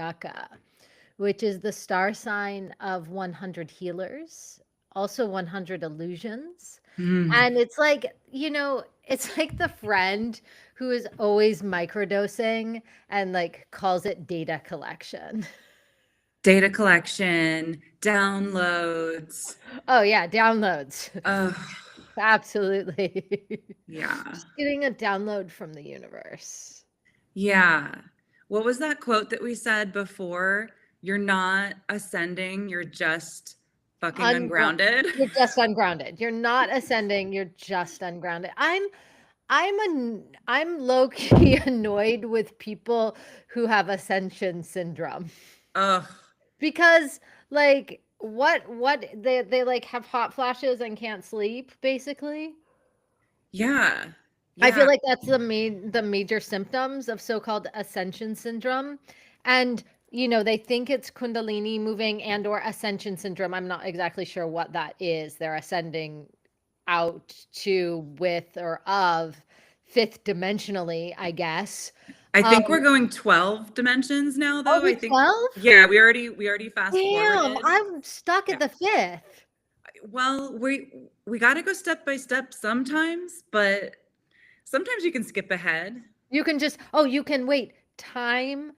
Shaka, which is the star sign of 100 healers, also 100 illusions. Mm. And it's like, it's like the friend who is always microdosing and like calls it data collection. Data collection, downloads. Oh, yeah, downloads. Oh, Absolutely. yeah. Just getting a download from the universe. Yeah. What was that quote that we said before? You're not ascending, you're just fucking Ungrounded. ungrounded. You're just ungrounded. You're not ascending, you're just ungrounded. I'm low key annoyed with people who have ascension syndrome Ugh. because like what they like have hot flashes and can't sleep basically. Yeah. I feel Yeah. like that's the major symptoms of so-called ascension syndrome. And they think it's kundalini moving and or ascension syndrome. I'm not exactly sure what that is. They're ascending out to with or of fifth dimensionally, I guess. I Um, think we're going 12 dimensions now oh, though. I we're think 12? yeah, we already fast Damn, forwarded. I'm stuck at Yeah. the fifth. Well, we got to go step by step sometimes, but sometimes you can skip ahead. You can just you can wait. Time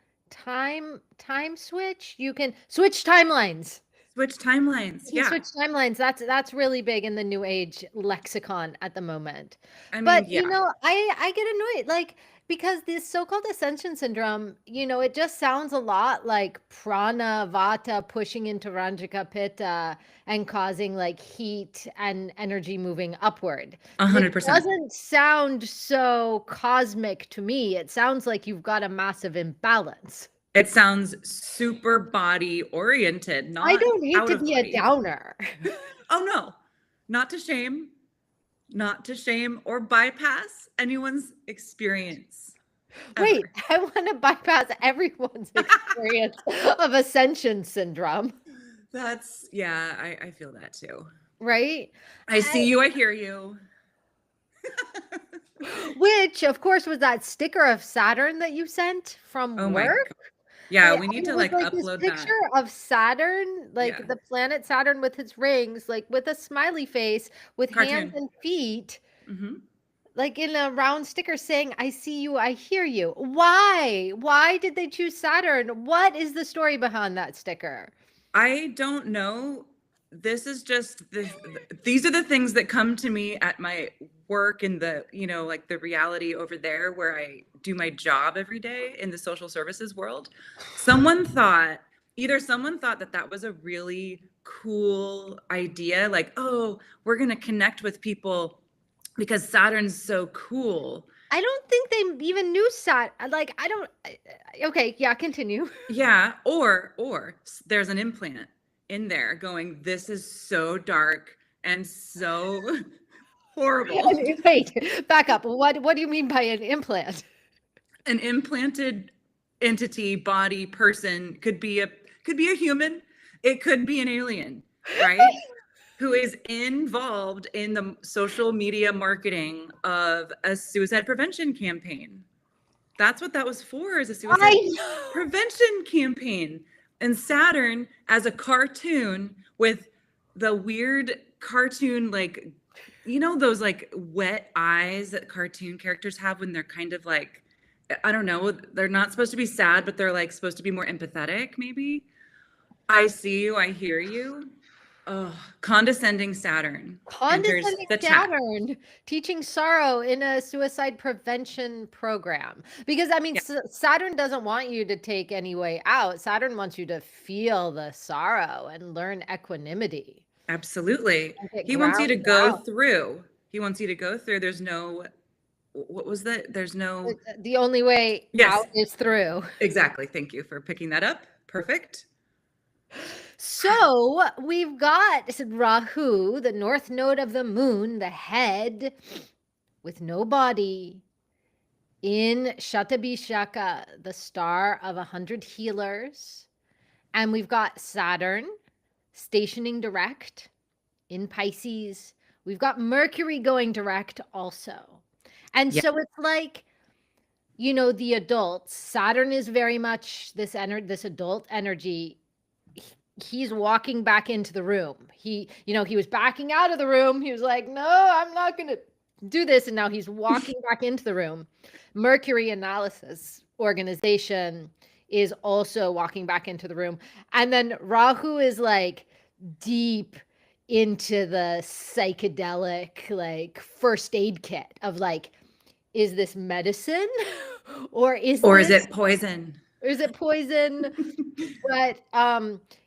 switch. You can switch timelines. Switch timelines. You can Yeah. switch timelines. That's really big in the new age lexicon at the moment. I But, mean, yeah. I get annoyed, like, because this so-called ascension syndrome, it just sounds a lot like prana vata pushing into Ranjika Pitta and causing like heat and energy moving upward. It 100%. doesn't sound so cosmic to me. It sounds like you've got a massive imbalance. It sounds super body oriented, I not don't hate out to of be a body. downer. Oh no. Not to shame, not to shame or bypass anyone's experience Wait, ever. I wanna bypass everyone's experience of ascension syndrome, Yeah, I feel that too. right? I see you, I hear you. Which, of course, was that sticker of Saturn that you sent from Oh my work. God. Yeah, we And need it to was like like this upload that. picture of Saturn, Yeah. like the planet Saturn with its rings, like with a smiley face, with hands Cartoon. and feet, Hmm. like in a round sticker saying, "I see you, I hear you." Why? Why did they choose Saturn? What is the story behind that sticker? I don't know. This is just these are the things that come to me at my work in the, like the reality over there where I do my job every day in the social services world. Someone thought, either someone thought that that was a really cool idea, like, oh, we're going to connect with people because Saturn's so cool. I don't think they even knew like, I don't okay, yeah, continue. Yeah, or there's an implant in there going, this is so dark and so horrible. Wait, back up. What do you mean by an implant? An implanted entity, body, person could be a human, it could be an alien, right? Who is involved in the social media marketing of a suicide prevention campaign. That's what that was for, is a I suicide know. prevention campaign. And Saturn as a cartoon with the weird cartoon, like, those like wet eyes that cartoon characters have when they're kind of like, I don't know, they're not supposed to be sad, but they're like supposed to be more empathetic, maybe. I see you, I hear you. Oh, condescending Saturn enters Condescending the chat. Saturn teaching sorrow in a suicide prevention program. Because I mean, Yeah, Saturn doesn't want you to take any way out. Saturn wants you to feel the sorrow and learn equanimity absolutely. and get He wants you to ground go down. through. He wants you to go through. There's no, what was that? There's no, The only way yes, out is through. exactly. Thank you for picking that up. Perfect. So we've got Rahu, the north node of the moon, the head with no body, in Shatabishaka, the star of 100 healers. And we've got Saturn stationing direct in Pisces. We've got Mercury going direct also. And Yeah. so it's like you know, the adults, Saturn is very much this adult energy. He's walking back into the room. He was backing out of the room. He was like, "No, I'm not going to do this." And now he's walking back into the room. Mercury Analysis Organization is also walking back into the room. And then Rahu is like deep into the psychedelic, like first aid kit of like, is this medicine or is Or is this it poison? or is it poison? But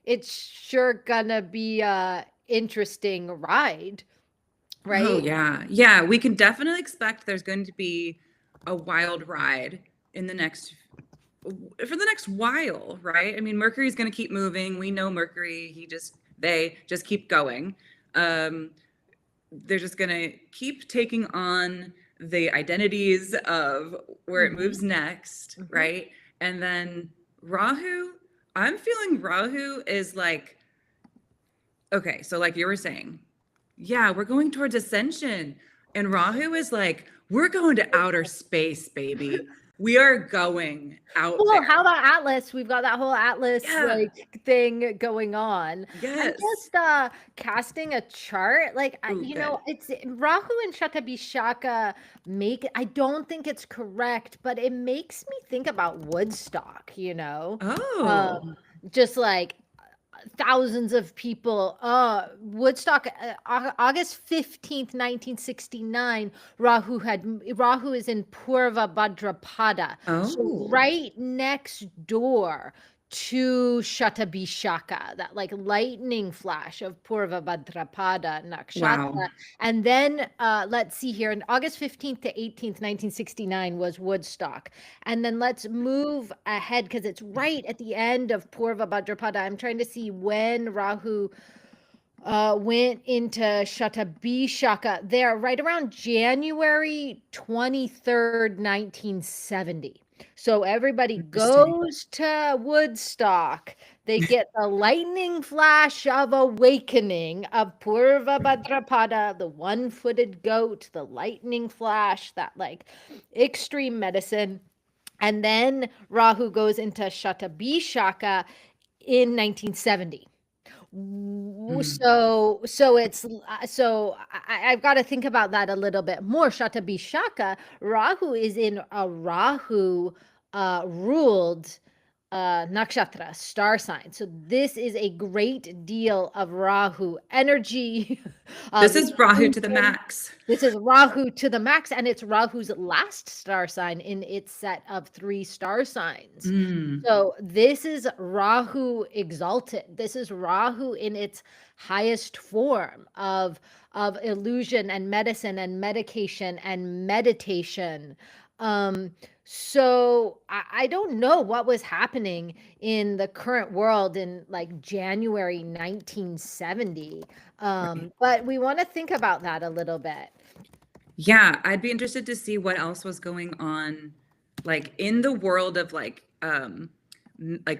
it's sure gonna be a interesting ride, Oh right? yeah. Yeah, we can definitely expect there's going to be a wild ride in the next for the next while, right? I mean, Mercury's going to keep moving. We know Mercury, they just keep going. Um they're just going to keep taking on the identities of where it Mhm, moves next, mhm. right? And then Rahu, I'm feeling Rahu is like, okay, so like you were saying, yeah, we're going towards ascension. And Rahu is like, we're going to outer space, baby. We are going out Well, how there. about Atlas? We've got that whole Atlas Yeah. like thing going on. I'm Yes. just casting a chart. Like Ooh, good. it's Rahu and Shatabishaka make I don't think it's correct, but it makes me think about Woodstock, you know? Oh, Um just like thousands of people. Woodstock, August 15th, 1969. Rahu is in Purva Bhadrapada, so oh, right next door to Shatabishaka, that like lightning flash of Purva Bhadrapada wow. nakshatra. And then let's see here, in August 15th to 18th, 1969 was Woodstock. And then let's move ahead because it's right at the end of Purva Bhadrapada. I'm trying to see when Rahu went into Shatabishaka there, right around January 23rd, 1970. So everybody Interesting. goes to Woodstock. They get the lightning flash of awakening of Purva Bhadrapada, the one-footed goat, the lightning flash, that like extreme medicine. And then Rahu goes into Shatabishaka in 1970. Mm. I've got to think about that a little bit more. Shatabishaka, Rahu is in a Rahu ruled nakshatra, star sign. So this is a great deal of Rahu energy, This of is Rahu to the inclusion. max. This is Rahu to the max, and it's Rahu's last star sign in its set of three star signs. Mm. So this is Rahu exalted. This is Rahu in its highest form of illusion and medicine and medication and meditation. Um, so I don't know what was happening in the current world in like January 1970. Right. But we want to think about that a little bit. Yeah, I'd be interested to see what else was going on, like in the world of like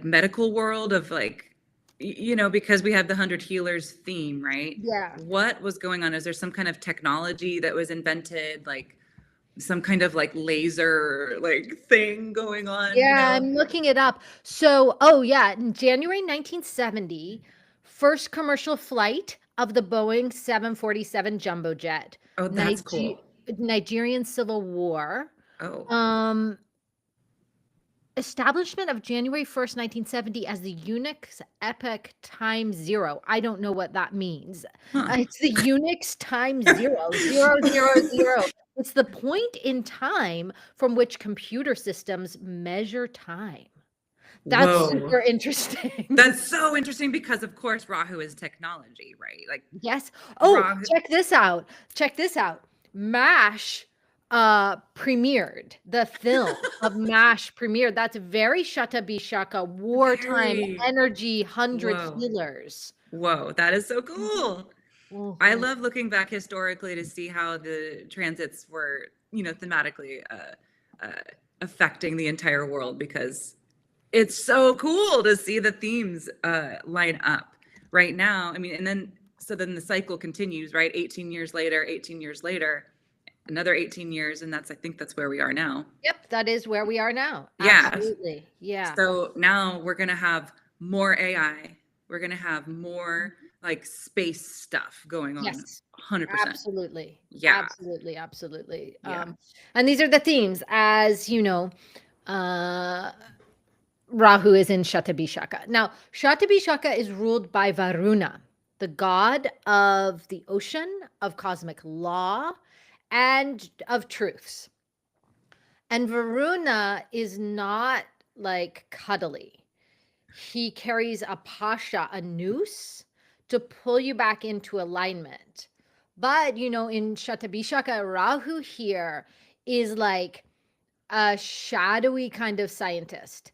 medical world of like, because we have the 100 healers theme, right? Yeah. What was going on? Is there some kind of technology that was invented, like some kind of like laser like thing going on, Yeah, I'm looking it up. So, oh yeah, in January 1970, first commercial flight of the Boeing 747 jumbo jet, Oh, that's Niger- cool. Nigerian Civil War. Oh, Um, establishment of January 1st, 1970 as the Unix epoch time zero. I don't know what that means. huh. It's the Unix time zero, zero, zero, zero. It's the point in time from which computer systems measure time. That's Whoa. super interesting. That's so interesting because of course Rahu is technology, right? Like Yes. Oh, Rahu. check this out. Check this out. MASH premiered. The film of MASH premiered. That's very Shatabishaka, wartime Very. energy, 100 Whoa. healers. Whoa, that is so Mhm, cool. I mhm. love looking back historically to see how the transits were, thematically uh, affecting the entire world because it's so cool to see the themes line up right now. I mean, and then so then the cycle continues, right? 18 years later, another 18 years, and I think that's where we are now. Yep, that is where we are now. Yeah. Absolutely. Yeah. So now we're going to have more AI. We're going to have more like space stuff going on. Yes. 100%. Absolutely. Yeah. Absolutely. Absolutely. Yeah. And these are the themes, as you know, Rahu is in Shatabhishaka. Now, Shatabhishaka is ruled by Varuna, the god of the ocean, of cosmic law, and of truths. And Varuna is not like cuddly. He carries a pasha, a noose, to pull you back into alignment. But, you know, in Shatabhishaka, Rahu here is like a shadowy kind of scientist.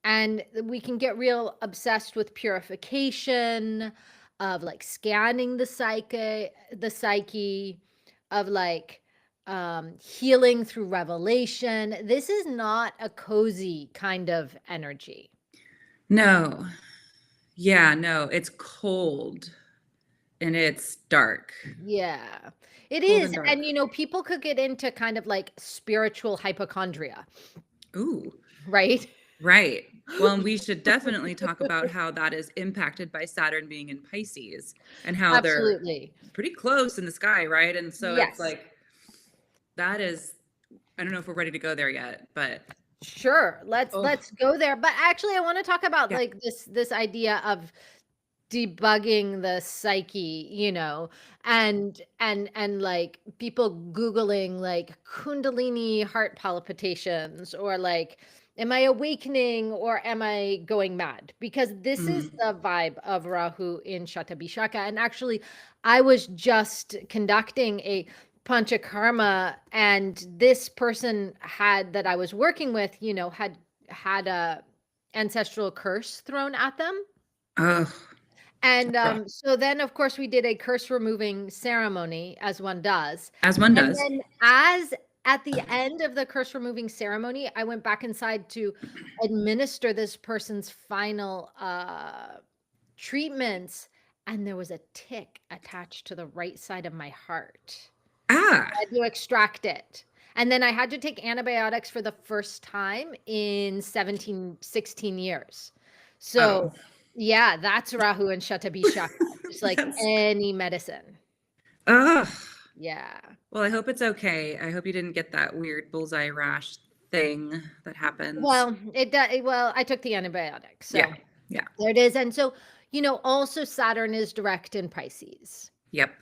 And we can get real obsessed with purification, of like scanning the psyche, of like healing through revelation. This is not a cozy kind of energy. No. Yeah, no, it's cold and it's dark. Yeah, it Cold is. and dark. And, you know, people could get into kind of like spiritual hypochondria, Ooh, right? right. Well, and we should definitely talk about how that is impacted by Saturn being in Pisces and how they're Absolutely. pretty close in the sky, right? And so Yes. it's like, that is, I don't know if we're ready to go there yet, but Sure. Oh. Let's go there. But actually, I want to talk about Yeah. like this idea of debugging the psyche, you know, and like people Googling like Kundalini heart palpitations, or like, am I awakening or am I going mad? Because this is the vibe of Rahu in Shatabhishaka. And actually, I was just conducting a Panchakarma, and this person that I was working with, you know, had a ancestral curse thrown at them. Oh, And okay. so then, of course, we did a curse removing ceremony, as one does. As one And does. then, at the end of the curse removing ceremony, I went back inside to administer this person's final treatments, and there was a tick attached to the right side of my heart. Ah, I had to extract it. And then I had to take antibiotics for the first time in 16 years. So, yeah, that's Rahu and Shatabhishaka. Just like That's- any medicine. ugh. Yeah. Well, I hope it's okay. I hope you didn't get that weird bullseye rash thing that happens. Well, well, I took the antibiotics. So Yeah. there it is. And so, you know, also Saturn is direct in Pisces. Yep.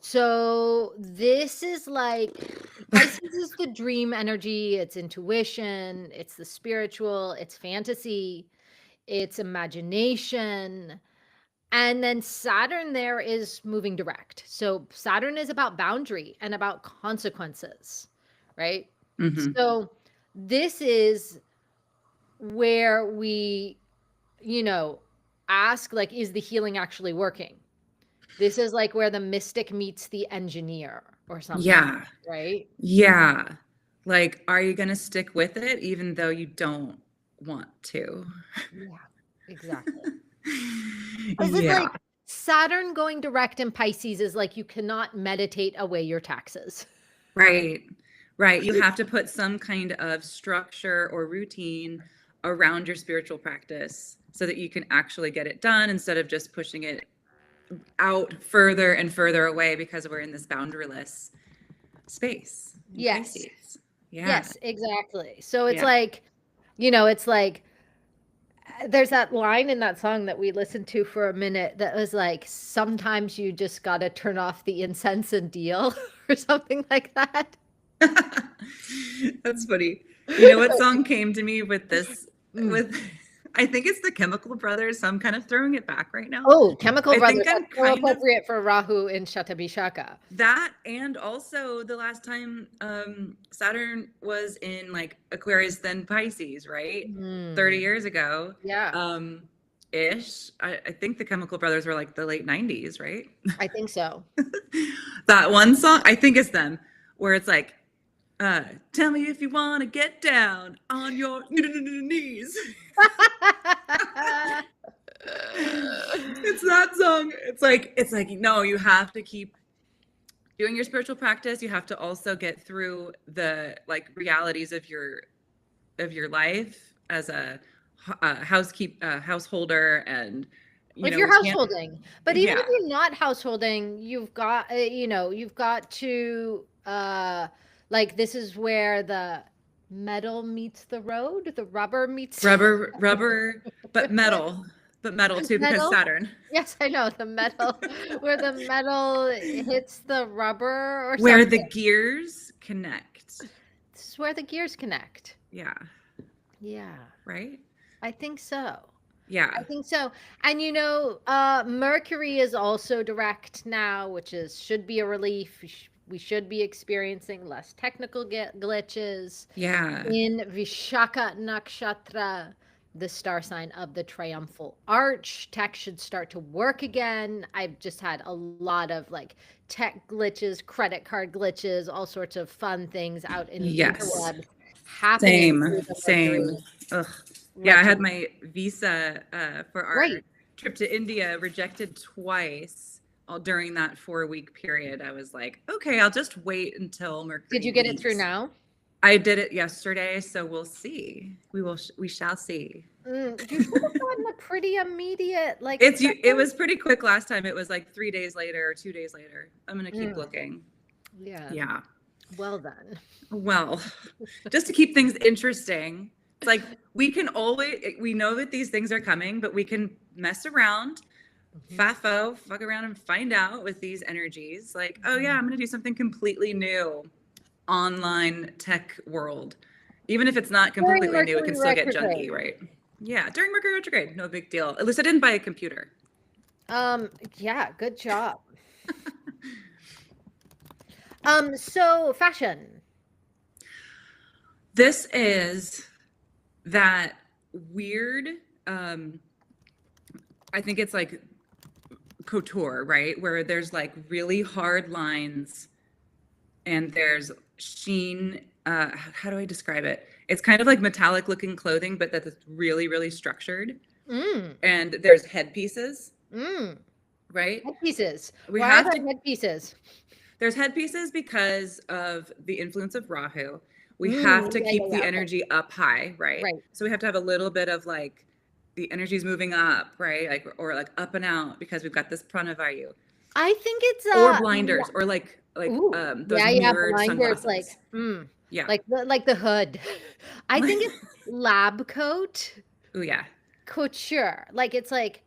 So this is like, Pisces is the dream energy, it's intuition, it's the spiritual, it's fantasy, it's imagination. And then Saturn there is moving direct. So Saturn is about boundary and about consequences, right? Mhm. So this is where we, you know, ask, like, is the healing actually working? This is like where the mystic meets the engineer or something. Yeah. Right? Yeah. Like, are you going to stick with it even though you don't want to? Yeah, exactly. This is Yeah. like Saturn going direct in Pisces is like you cannot meditate away your taxes. Right. Right. You have to put some kind of structure or routine around your spiritual practice so that you can actually get it done instead of just pushing it out further and further away because we're in this boundaryless space. in Yes. Pisces. Yeah. Yes, exactly. So it's Yeah. like, you know, it's like there's that line in that song that we listened to for a minute that was like, sometimes you just got to turn off the incense and deal, or something like that. That's funny. You know what song came to me with this? Mm. With I think it's the Chemical Brothers, so I'm kind of throwing it back right now. Oh, Chemical I Brothers. think I'm That's so kind of appropriate for Rahu in Shatabhishaka. that, and also the last time Saturn was in like Aquarius, then Pisces, right? 30 years ago. Yeah, Ish. I think the Chemical Brothers were like the late 90s, right? I think so. That one song, I think it's them, where it's like, tell me if you want to get down on your knees. It's that song. It's like, no, you have to keep doing your spiritual practice, you have to also get through the like realities of your life as a householder, and If we you're can't. householding, but even if Yeah. you're not householding, you've got you've got to like this is where the metal meets the road, the rubber meets Rubber, but metal too, because metal. Saturn. Yes, I know the metal where the metal hits the rubber or Where the something. gears connect. This is where the gears connect. Yeah. Yeah, Right? I think so. Yeah. I think so. And Mercury is also direct now, which is should be a relief. We should be experiencing less technical glitches. Yeah. In Vishaka Nakshatra, the star sign of the triumphal arch, tech should start to work again. I've just had a lot of like tech glitches, credit card glitches, all sorts of fun things out in the Yes. interwebs happening Same. through the Same. Mercury Ugh. Yeah, I had retrograde. my visa for our Right. trip to India rejected twice all during that 4-week period. I was like, okay, I'll just wait until Did Mercury you get it through leaves. now? I did it yesterday, so we'll see. We shall see. You should have gotten a pretty immediate, like, It was pretty quick last time. It was like 3 days later or 2 days later. I'm gonna keep looking. Yeah. Yeah. Well done. Well, just to keep things interesting, it's like we know that these things are coming, but we can mess around, fuck around and find out with these energies. Like, oh yeah, I'm gonna do something completely new, online tech world. Even if it's not During completely new, it can Mercury still get retrograde. junky, right? Yeah, during Mercury retrograde, no big deal. At least I didn't buy a computer. Yeah, good job. So fashion. This is that weird, I think it's like couture, right? Where there's like really hard lines and there's sheen. How do I describe it? It's kind of like metallic looking clothing, but that's really, really structured. Mm, And there's headpieces, mm. right? Headpieces. We Why are have there to, headpieces? there's headpieces because of the influence of Rahu. We have to Yeah, keep yeah, the yeah. Okay. energy up high, right? Right. So we have to have a little bit of like the energy's moving up, right? Like, or like up and out because we've got this pranavayu. I think it's Or blinders, or like ooh, those yeah, mirrored blinders, sunglasses. Yeah. like the hood. I think it's lab coat Oh yeah. couture. Like it's like,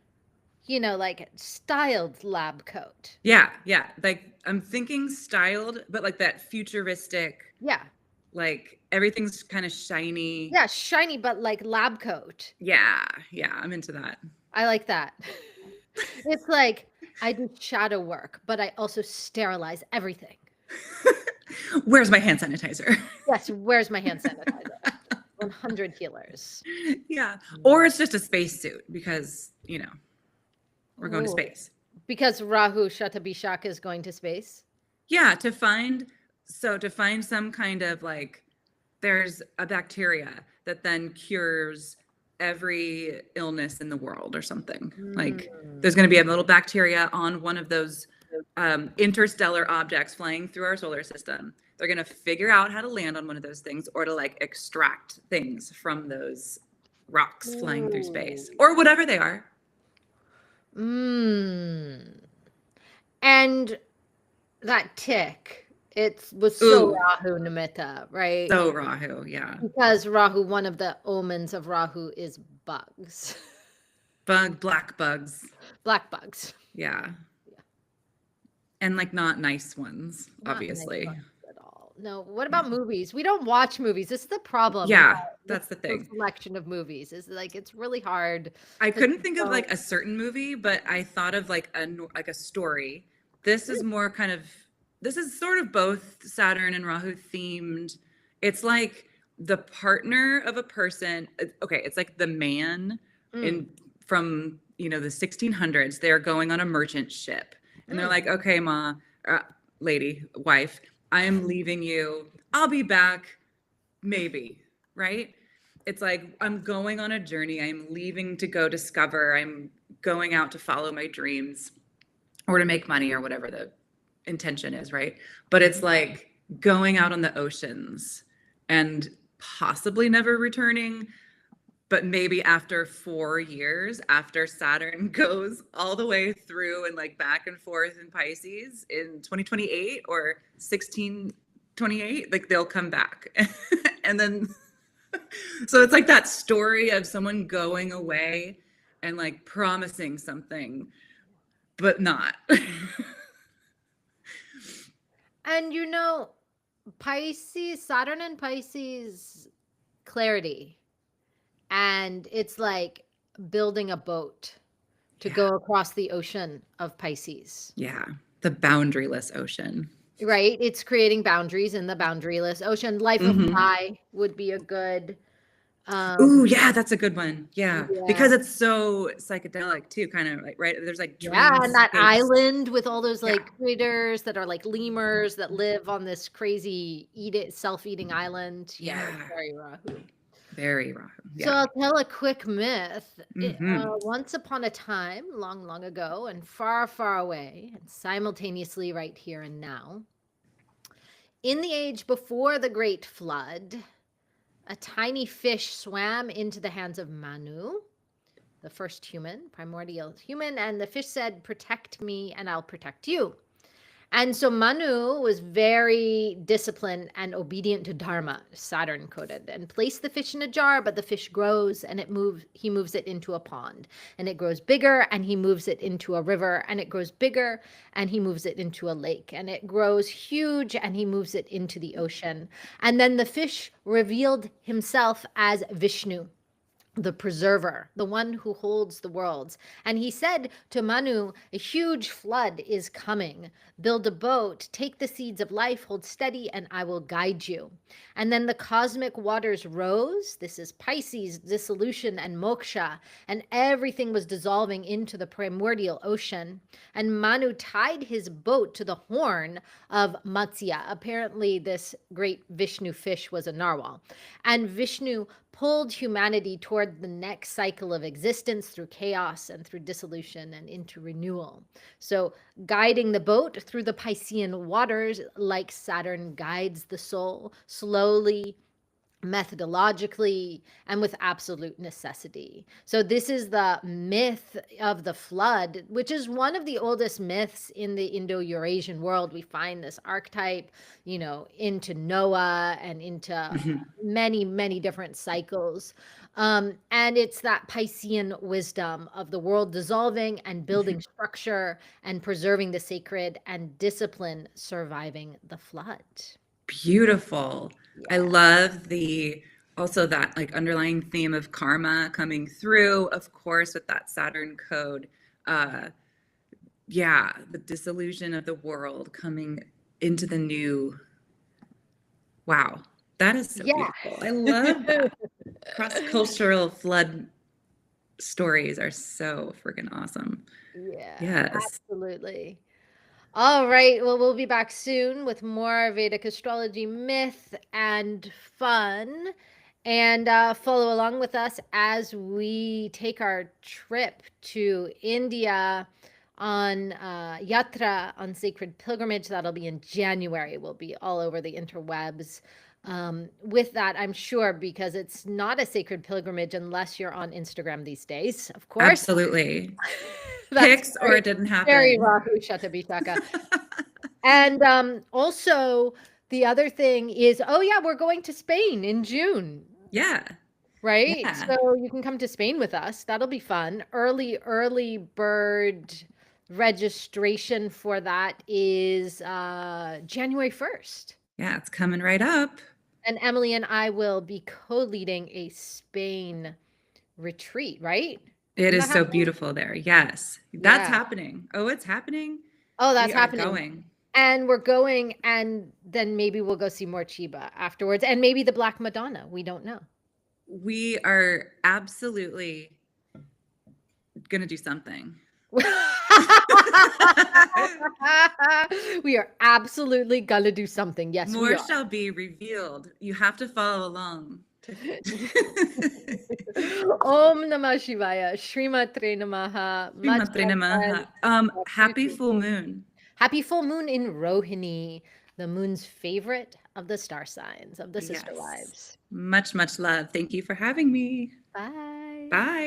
like styled lab coat. Yeah, yeah. Like I'm thinking styled, but like that futuristic, Yeah. like everything's kind of shiny. Yeah, shiny, but like lab coat. Yeah, yeah, I'm into that. I like that. It's like I do shadow work, but I also sterilize everything. Where's my hand sanitizer? Yes, where's my hand sanitizer? 100 healers. Yeah. Or it's just a spacesuit because, we're going to Ooh. space. Because Rahu Shatabhishaka is going to space. Yeah, to find some kind of like, there's a bacteria that then cures every illness in the world or something. Like there's going to be a little bacteria on one of those interstellar objects flying through our solar system. They're going to figure out how to land on one of those things or to like extract things from those rocks flying through space or whatever they are. And that tick, it was so Rahu Nimitta, right? So Rahu, yeah. Because Rahu, one of the omens of Rahu is bugs. Black bugs. Black bugs. Yeah. And like not nice ones, Not obviously. nice bugs at all. No, what about movies? We don't watch movies. This is the problem. Yeah, that's the thing. Selection of movies is like it's really hard. I couldn't think of like a certain movie, but I thought of like a story. This is more kind of, this is sort of both Saturn and Rahu themed. It's like the partner of a person. Okay, it's like the man from the 1600s. They're going on a merchant ship, and they're like, "Okay, lady, wife, I am leaving you. I'll be back, maybe." Right? It's like I'm going on a journey. I'm leaving to go discover. I'm going out to follow my dreams, or to make money, or whatever the intention is, right? But it's like going out on the oceans and possibly never returning, but maybe after 4 years, after Saturn goes all the way through and like back and forth in Pisces in 2028 or 1628, like they'll come back. And then, so it's like that story of someone going away and like promising something, but not. And you know, Pisces, Saturn and Pisces, clarity. And it's like building a boat to go across the ocean of Pisces. Yeah. The boundaryless ocean. Right? It's creating boundaries in the boundaryless ocean. Life of Pi would be a good. Ooh, yeah, that's a good one. Yeah. Yeah. Because it's so psychedelic too, kind of like, right? There's like Yeah, and that dreamscapes. island with all those like critters that are like lemurs that live on this crazy self-eating island. Yeah, it's Yeah. very Rahu. Very Rahu. So Yeah. I'll tell a quick myth. Mhm. Once upon a time, long, long ago, and far, far away, and simultaneously right here and now, in the age before the Great Flood, a tiny fish swam into the hands of Manu, the first human, primordial human, and the fish said, "Protect me and I'll protect you." And so Manu was very disciplined and obedient to Dharma, Saturn coded, and placed the fish in a jar, but the fish grows and he moves it into a pond. And it grows bigger and he moves it into a river, and it grows bigger and he moves it into a lake. And it grows huge and he moves it into the ocean. And then the fish revealed himself as Vishnu, the preserver, the one who holds the worlds. And he said to Manu, "A huge flood is coming. Build a boat, take the seeds of life, hold steady, and I will guide you." And then the cosmic waters rose. This is Pisces, dissolution and moksha. And everything was dissolving into the primordial ocean. And Manu tied his boat to the horn of Matsya. Apparently, this great Vishnu fish was a narwhal. And Vishnu pulled humanity toward the next cycle of existence through chaos and through dissolution and into renewal. So guiding the boat through the Piscean waters, like Saturn guides the soul, slowly, methodologically, and with absolute necessity. So this is the myth of the flood, which is one of the oldest myths in the Indo-Eurasian world. We find this archetype, into Noah and into many, many different cycles. And it's that Piscean wisdom of the world dissolving and building structure and preserving the sacred, and discipline surviving the flood. Beautiful. I love also that like underlying theme of karma coming through, of course, with that Saturn code. Yeah, the dissolution of the world coming into the new. Wow, that is so beautiful. I love that. Cross-cultural flood stories are so freaking awesome. Yeah. Yes. Absolutely. All right. Well, we'll be back soon with more Vedic astrology myth and fun. And follow along with us as we take our trip to India on Yatra, on sacred pilgrimage. That'll be in January. We'll be all over the interwebs. With that, I'm sure, because it's not a sacred pilgrimage unless you're on Instagram these days, of course. Absolutely. Pics or it didn't happen. Very Rahu Shatabishaka. And also the other thing is, we're going to Spain in June. Yeah. Right? Yeah. So you can come to Spain with us. That'll be fun. Early bird registration for that is January 1st. Yeah, it's coming right up. And Emily and I will be co-leading a Spain retreat, right? It is so beautiful there. Yes. That's happening. Oh, it's happening. Oh, that's happening. Going. And we're going, and then maybe we'll go see more Chiba afterwards, and maybe the Black Madonna. We don't know. We are absolutely going to do something. We are absolutely going to do something. Yes, more shall be revealed. You have to follow along. Om Namah Shivaya. Shrimatre Namaha. Shrimatre Namaha. Happy full moon. Happy full moon in Rohini, the moon's favorite of the star signs of the sister Yes. wives. Much, much love. Thank you for having me. Bye. Bye.